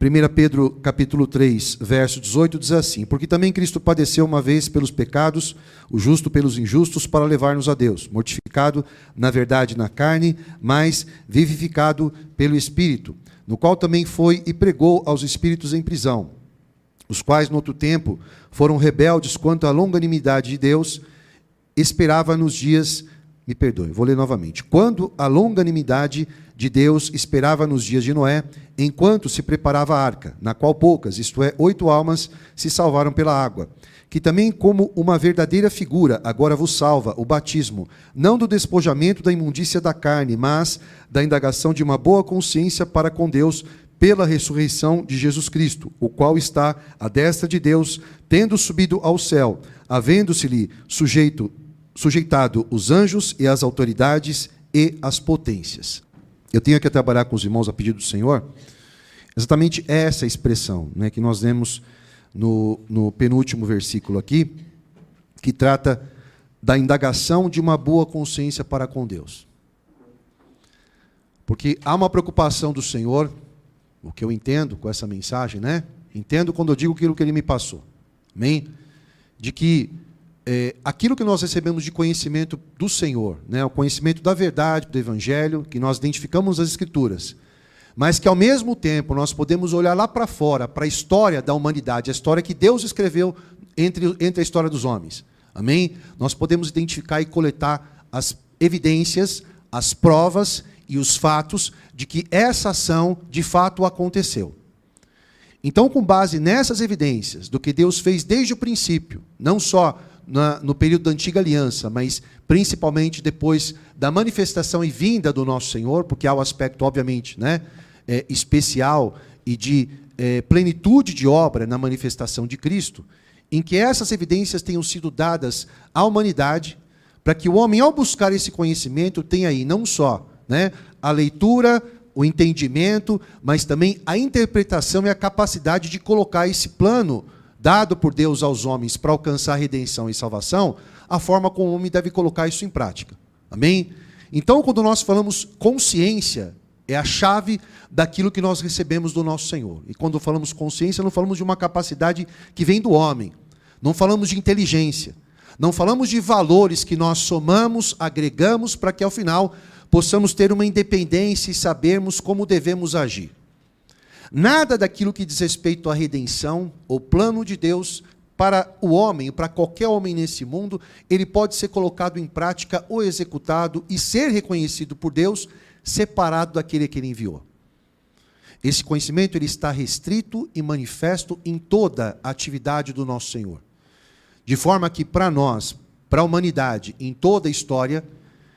1 Pedro capítulo 3, verso 18, diz assim: porque também Cristo padeceu uma vez pelos pecados, o justo pelos injustos, para levar-nos a Deus, mortificado na verdade na carne, mas vivificado pelo Espírito, no qual também foi e pregou aos espíritos em prisão, os quais no outro tempo foram rebeldes quanto à longanimidade de Deus, esperava nos dias... Me perdoe, vou ler novamente. Quando a longanimidade de Deus esperava nos dias de Noé, enquanto se preparava a arca, na qual poucas, isto é, 8 almas, se salvaram pela água, que também como uma verdadeira figura, agora vos salva o batismo, não do despojamento da imundícia da carne, mas da indagação de uma boa consciência para com Deus, pela ressurreição de Jesus Cristo, o qual está à destra de Deus, tendo subido ao céu, havendo-se-lhe sujeitado os anjos e as autoridades e as potências. Eu tenho que trabalhar com os irmãos a pedido do Senhor, exatamente essa expressão, né, que nós vemos no penúltimo versículo aqui, que trata da indagação de uma boa consciência para com Deus. Porque há uma preocupação do Senhor, o que eu entendo com essa mensagem, né? Entendo quando eu digo aquilo que Ele me passou. Amém? De que aquilo que nós recebemos de conhecimento do Senhor, né, o conhecimento da verdade, do Evangelho, que nós identificamos nas Escrituras, mas que ao mesmo tempo nós podemos olhar lá para fora, para a história da humanidade, a história que Deus escreveu entre a história dos homens. Amém? Nós podemos identificar e coletar as evidências, as provas e os fatos de que essa ação de fato aconteceu. Então, com base nessas evidências do que Deus fez desde o princípio, não só no período da Antiga Aliança, mas principalmente depois da manifestação e vinda do nosso Senhor, porque há o aspecto, obviamente, né, especial e de plenitude de obra na manifestação de Cristo, em que essas evidências tenham sido dadas à humanidade, para que o homem, ao buscar esse conhecimento, tenha aí não só, né, a leitura, o entendimento, mas também a interpretação e a capacidade de colocar esse plano dado por Deus aos homens para alcançar redenção e salvação, a forma como o homem deve colocar isso em prática. Amém? Então, quando nós falamos consciência, é a chave daquilo que nós recebemos do nosso Senhor. E quando falamos consciência, não falamos de uma capacidade que vem do homem. Não falamos de inteligência. Não falamos de valores que nós somamos, agregamos, para que, ao final, possamos ter uma independência e sabermos como devemos agir. Nada daquilo que diz respeito à redenção, ou plano de Deus para o homem, para qualquer homem nesse mundo, ele pode ser colocado em prática ou executado e ser reconhecido por Deus, separado daquele que Ele enviou. Esse conhecimento ele está restrito e manifesto em toda a atividade do nosso Senhor. De forma que para nós, para a humanidade, em toda a história,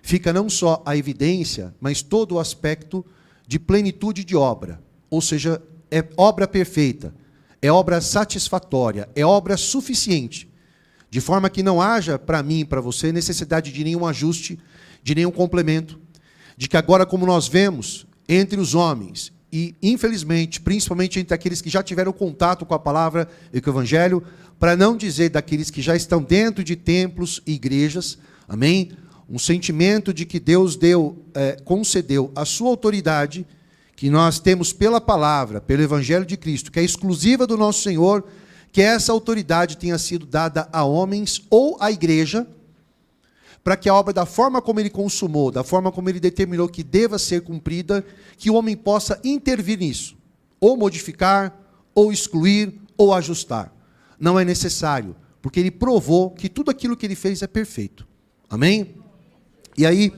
fica não só a evidência, mas todo o aspecto de plenitude de obra. Ou seja, é obra perfeita, é obra satisfatória, é obra suficiente, de forma que não haja para mim e para você necessidade de nenhum ajuste, de nenhum complemento, de que agora, como nós vemos entre os homens, e infelizmente, principalmente entre aqueles que já tiveram contato com a palavra e com o Evangelho, para não dizer daqueles que já estão dentro de templos e igrejas, amém? Um sentimento de que Deus concedeu a sua autoridade, que nós temos pela palavra, pelo Evangelho de Cristo, que é exclusiva do nosso Senhor, que essa autoridade tenha sido dada a homens ou à igreja, para que a obra, da forma como Ele consumou, da forma como Ele determinou que deva ser cumprida, que o homem possa intervir nisso, ou modificar, ou excluir, ou ajustar. Não é necessário, porque Ele provou que tudo aquilo que Ele fez é perfeito. Amém? E aí,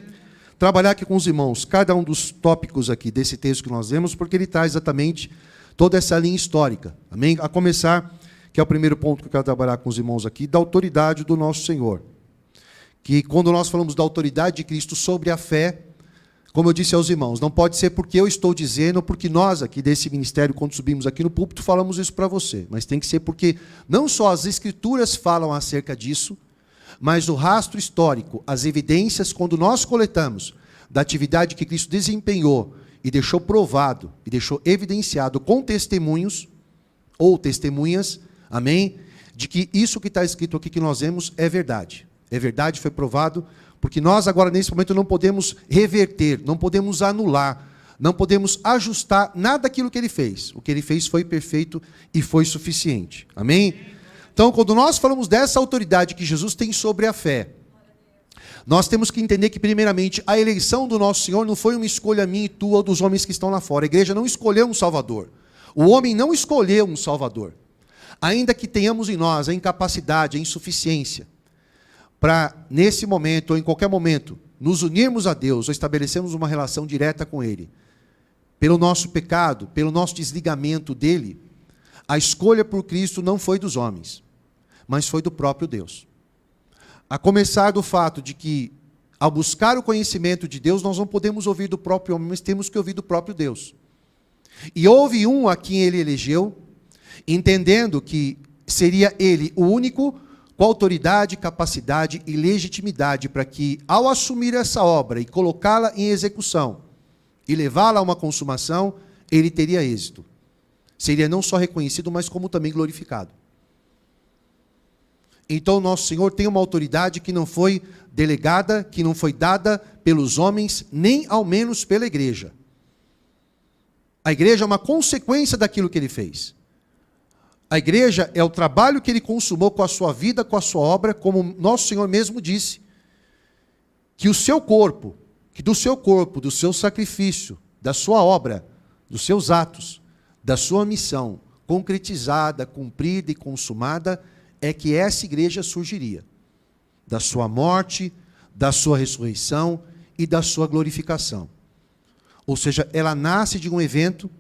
trabalhar aqui com os irmãos, cada um dos tópicos aqui desse texto que nós vemos, porque ele traz exatamente toda essa linha histórica. Amém? A começar, que é o primeiro ponto que eu quero trabalhar com os irmãos aqui, da autoridade do nosso Senhor. Que quando nós falamos da autoridade de Cristo sobre a fé, como eu disse aos irmãos, não pode ser porque eu estou dizendo, porque nós aqui desse ministério, quando subimos aqui no púlpito, falamos isso para você. Mas tem que ser porque não só as Escrituras falam acerca disso, mas o rastro histórico, as evidências, quando nós coletamos da atividade que Cristo desempenhou e deixou provado, e deixou evidenciado com testemunhos, ou testemunhas, amém? De que isso que está escrito aqui que nós vemos é verdade. É verdade, foi provado, porque nós agora nesse momento não podemos reverter, não podemos anular, Não podemos ajustar nada daquilo que ele fez. O que ele fez foi perfeito e foi suficiente. Amém? Então, quando nós falamos dessa autoridade que Jesus tem sobre a fé, nós temos que entender que, primeiramente, a eleição do nosso Senhor não foi uma escolha minha e tua ou dos homens que estão lá fora. A igreja não escolheu um Salvador. O homem não escolheu um Salvador. Ainda que tenhamos em nós a incapacidade, a insuficiência, para, nesse momento ou em qualquer momento, nos unirmos a Deus ou estabelecermos uma relação direta com Ele, pelo nosso pecado, pelo nosso desligamento dEle, a escolha por Cristo não foi dos homens, mas foi do próprio Deus. A começar do fato de que, ao buscar o conhecimento de Deus, nós não podemos ouvir do próprio homem, mas temos que ouvir do próprio Deus. E houve um a quem ele elegeu, entendendo que seria ele o único com autoridade, capacidade e legitimidade para que, ao assumir essa obra e colocá-la em execução e levá-la a uma consumação, ele teria êxito. Seria não só reconhecido, mas como também glorificado. Então, nosso Senhor tem uma autoridade que não foi delegada, que não foi dada pelos homens, nem ao menos pela igreja. A igreja é uma consequência daquilo que ele fez. A igreja é o trabalho que ele consumou com a sua vida, com a sua obra, como nosso Senhor mesmo disse, que o seu corpo, que do seu corpo, do seu sacrifício, da sua obra, dos seus atos, da sua missão, concretizada, cumprida e consumada, é que essa igreja surgiria. Da sua morte, da sua ressurreição e da sua glorificação. Ou seja, ela nasce de um evento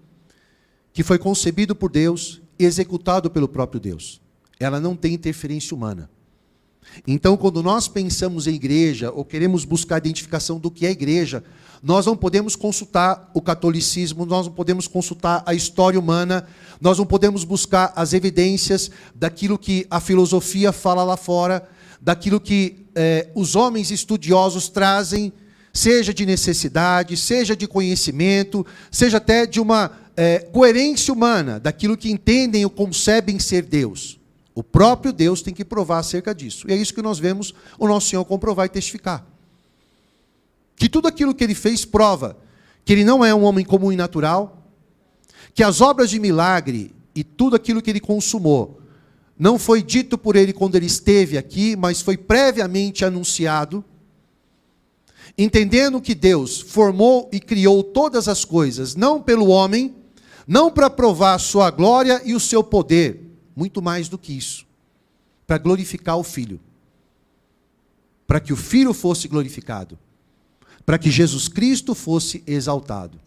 que foi concebido por Deus, executado pelo próprio Deus. Ela não tem interferência humana. Então, quando nós pensamos em igreja, ou queremos buscar a identificação do que é igreja, nós não podemos consultar o catolicismo, nós não podemos consultar a história humana, nós não podemos buscar as evidências daquilo que a filosofia fala lá fora, daquilo que os homens estudiosos trazem, seja de necessidade, seja de conhecimento, seja até de uma coerência humana, daquilo que entendem ou concebem ser Deus. O próprio Deus tem que provar acerca disso. E é isso que nós vemos o nosso Senhor comprovar e testificar. Que tudo aquilo que ele fez prova que ele não é um homem comum e natural, que as obras de milagre e tudo aquilo que ele consumou não foi dito por ele quando ele esteve aqui, mas foi previamente anunciado, entendendo que Deus formou e criou todas as coisas, não pelo homem, não para provar a sua glória e o seu poder, muito mais do que isso, para glorificar o Filho, para que o Filho fosse glorificado, para que Jesus Cristo fosse exaltado,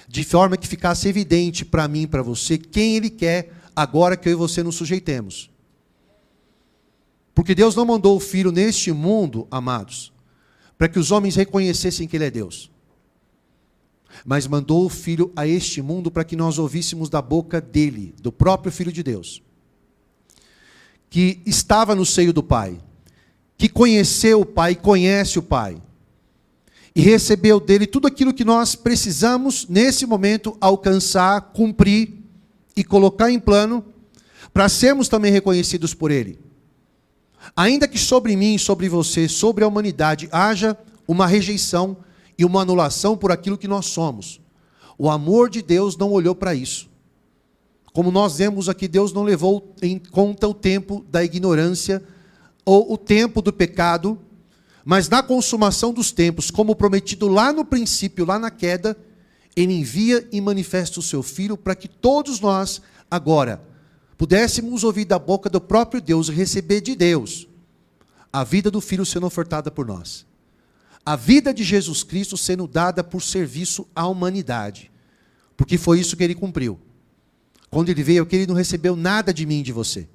de forma que ficasse evidente para mim e para você quem Ele quer, agora que eu e você nos sujeitemos. Porque Deus não mandou o Filho neste mundo, amados, para que os homens reconhecessem que Ele é Deus, mas mandou o Filho a este mundo para que nós ouvíssemos da boca dele, do próprio Filho de Deus, que estava no seio do Pai, que conheceu o Pai, conhece o Pai, e recebeu dele tudo aquilo que nós precisamos, nesse momento, alcançar, cumprir e colocar em plano, para sermos também reconhecidos por Ele. Ainda que sobre mim, sobre você, sobre a humanidade, haja uma rejeição e uma anulação por aquilo que nós somos. O amor de Deus não olhou para isso. Como nós vemos aqui, Deus não levou em conta o tempo da ignorância ou o tempo do pecado, mas na consumação dos tempos, como prometido lá no princípio, lá na queda, Ele envia e manifesta o seu Filho para que todos nós, agora, pudéssemos ouvir da boca do próprio Deus e receber de Deus a vida do Filho sendo ofertada por nós. A vida de Jesus Cristo sendo dada por serviço à humanidade. Porque foi isso que Ele cumpriu. Quando Ele veio aqui, Ele não recebeu nada de mim e de você.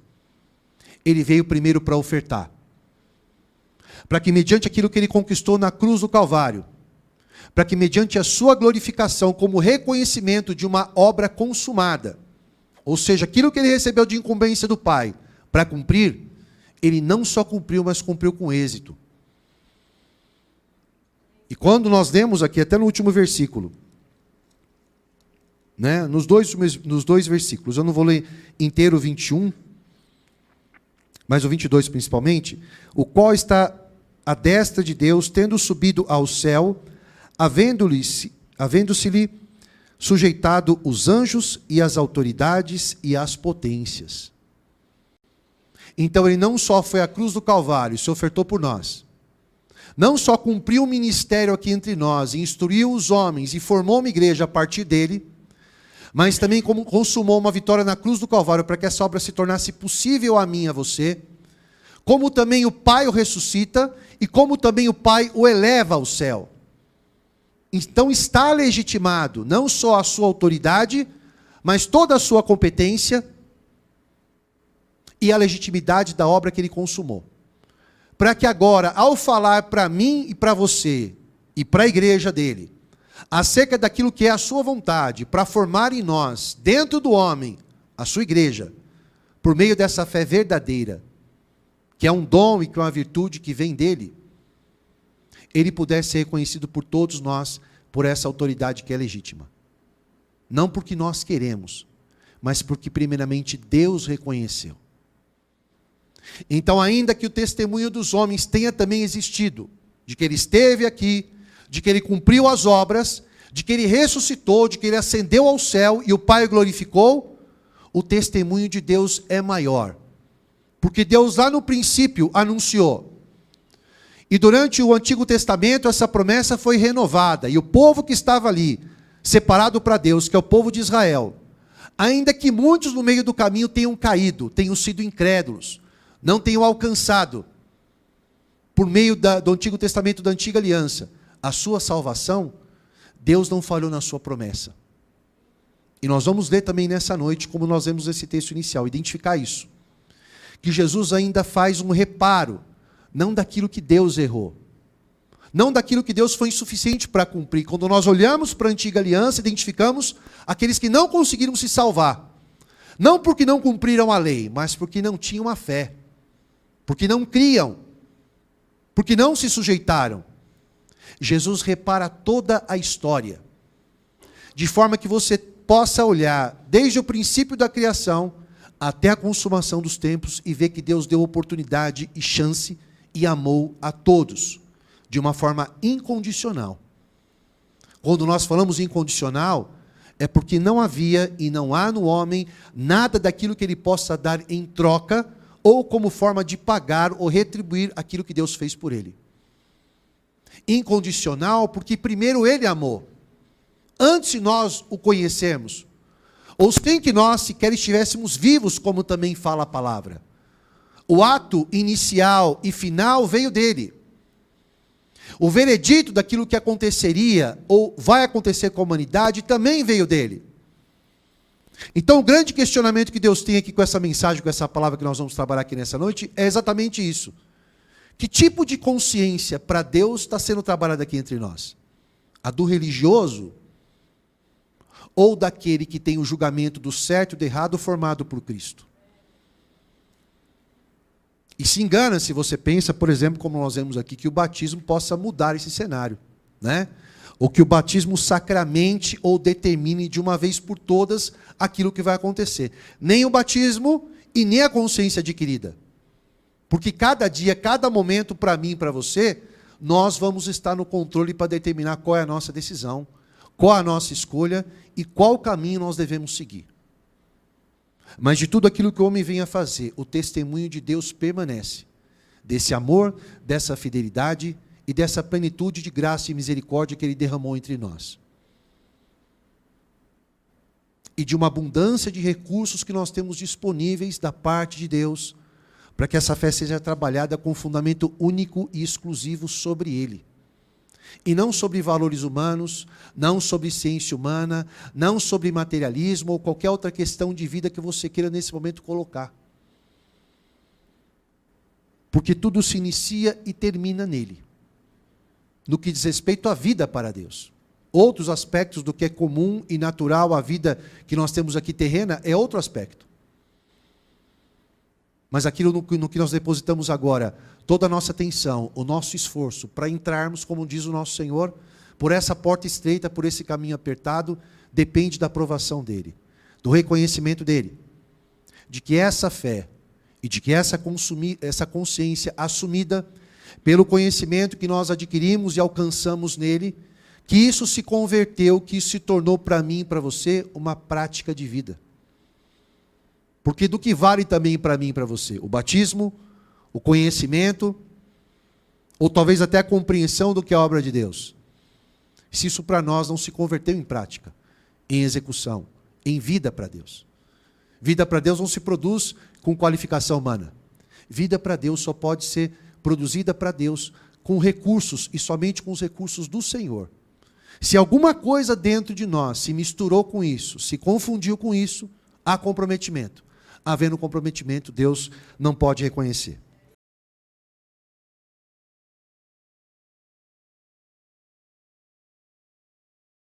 Ele veio primeiro para ofertar. Para que mediante aquilo que Ele conquistou na cruz do Calvário, para que mediante a sua glorificação, como reconhecimento de uma obra consumada, ou seja, aquilo que Ele recebeu de incumbência do Pai, para cumprir, Ele não só cumpriu, mas cumpriu com êxito. E quando nós lemos aqui, até no último versículo, né, nos dois versículos, eu não vou ler inteiro o 21, mas o 22 principalmente, o qual está à destra de Deus, tendo subido ao céu, havendo-lhe havendo-se-lhe sujeitado os anjos e as autoridades e as potências. Então ele não só foi à cruz do Calvário, se ofertou por nós, não só cumpriu o ministério aqui entre nós, e instruiu os homens e formou uma igreja a partir dele, mas também como consumou uma vitória na cruz do Calvário para que essa obra se tornasse possível a mim e a você, como também o Pai o ressuscita e como também o Pai o eleva ao céu. Então está legitimado não só a sua autoridade, mas toda a sua competência e a legitimidade da obra que ele consumou. Para que agora, ao falar para mim e para você, e para a igreja dele, acerca daquilo que é a sua vontade, para formar em nós, dentro do homem, a sua igreja, por meio dessa fé verdadeira, que é um dom e que é uma virtude que vem dele, ele pudesse ser reconhecido por todos nós, por essa autoridade que é legítima. Não porque nós queremos, mas porque primeiramente Deus reconheceu. Então, ainda que o testemunho dos homens tenha também existido, de que ele esteve aqui, de que ele cumpriu as obras, de que ele ressuscitou, de que ele ascendeu ao céu e o Pai o glorificou, o testemunho de Deus é maior. Porque Deus lá no princípio anunciou. E durante o Antigo Testamento essa promessa foi renovada. E o povo que estava ali, separado para Deus, que é o povo de Israel, ainda que muitos no meio do caminho tenham caído, tenham sido incrédulos, não tenham alcançado, por meio do Antigo Testamento, da Antiga Aliança, a sua salvação, Deus não falhou na sua promessa. E nós vamos ler também nessa noite, como nós vemos esse texto inicial, identificar isso. Que Jesus ainda faz um reparo, não daquilo que Deus errou, não daquilo que Deus foi insuficiente para cumprir. Quando nós olhamos para a Antiga Aliança, identificamos aqueles que não conseguiram se salvar, não porque não cumpriram a lei, mas porque não tinham a fé, porque não criam, porque não se sujeitaram. Jesus repara toda a história, de forma que você possa olhar desde o princípio da criação até a consumação dos tempos e ver que Deus deu oportunidade e chance e amou a todos, de uma forma incondicional. Quando nós falamos incondicional, é porque não havia e não há no homem nada daquilo que ele possa dar em troca, ou como forma de pagar ou retribuir aquilo que Deus fez por ele. Incondicional, porque primeiro ele amou, antes de nós o conhecermos, ou sem que nós sequer estivéssemos vivos, como também fala a palavra. O ato inicial e final veio dele. O veredito daquilo que aconteceria, ou vai acontecer com a humanidade, também veio dele. Então, o grande questionamento que Deus tem aqui com essa mensagem, com essa palavra que nós vamos trabalhar aqui nessa noite, é exatamente isso. Que tipo de consciência para Deus está sendo trabalhada aqui entre nós? A do religioso? Ou daquele que tem o julgamento do certo e do errado formado por Cristo? E se engana se você pensa, por exemplo, como nós vemos aqui, que o batismo possa mudar esse cenário, né? Ou que o batismo sacramente ou determine de uma vez por todas aquilo que vai acontecer. Nem o batismo e nem a consciência adquirida. Porque cada dia, cada momento, para mim e para você, nós vamos estar no controle para determinar qual é a nossa decisão, qual é a nossa escolha e qual caminho nós devemos seguir. Mas de tudo aquilo que o homem vem a fazer, o testemunho de Deus permanece. Desse amor, dessa fidelidade e dessa plenitude de graça e misericórdia que Ele derramou entre nós. E de uma abundância de recursos que nós temos disponíveis da parte de Deus, para que essa fé seja trabalhada com fundamento único e exclusivo sobre Ele. E não sobre valores humanos, não sobre ciência humana, não sobre materialismo ou qualquer outra questão de vida que você queira nesse momento colocar. Porque tudo se inicia e termina nele. No que diz respeito à vida para Deus. Outros aspectos do que é comum e natural à vida que nós temos aqui terrena é outro aspecto. Mas aquilo no que nós depositamos agora, toda a nossa atenção, o nosso esforço para entrarmos, como diz o nosso Senhor, por essa porta estreita, por esse caminho apertado, depende da aprovação dEle, do reconhecimento dEle, de que essa fé e de que essa consciência assumida pelo conhecimento que nós adquirimos e alcançamos nele, que isso se converteu, que isso se tornou para mim e para você uma prática de vida. Porque do que vale também para mim e para você? O batismo, o conhecimento, ou talvez até a compreensão do que é a obra de Deus. Se isso para nós não se converteu em prática, em execução, em vida para Deus. Vida para Deus não se produz com qualificação humana. Vida para Deus só pode ser produzida para Deus com recursos e somente com os recursos do Senhor. Se alguma coisa dentro de nós se misturou com isso, se confundiu com isso, há comprometimento. Havendo comprometimento, Deus não pode reconhecer.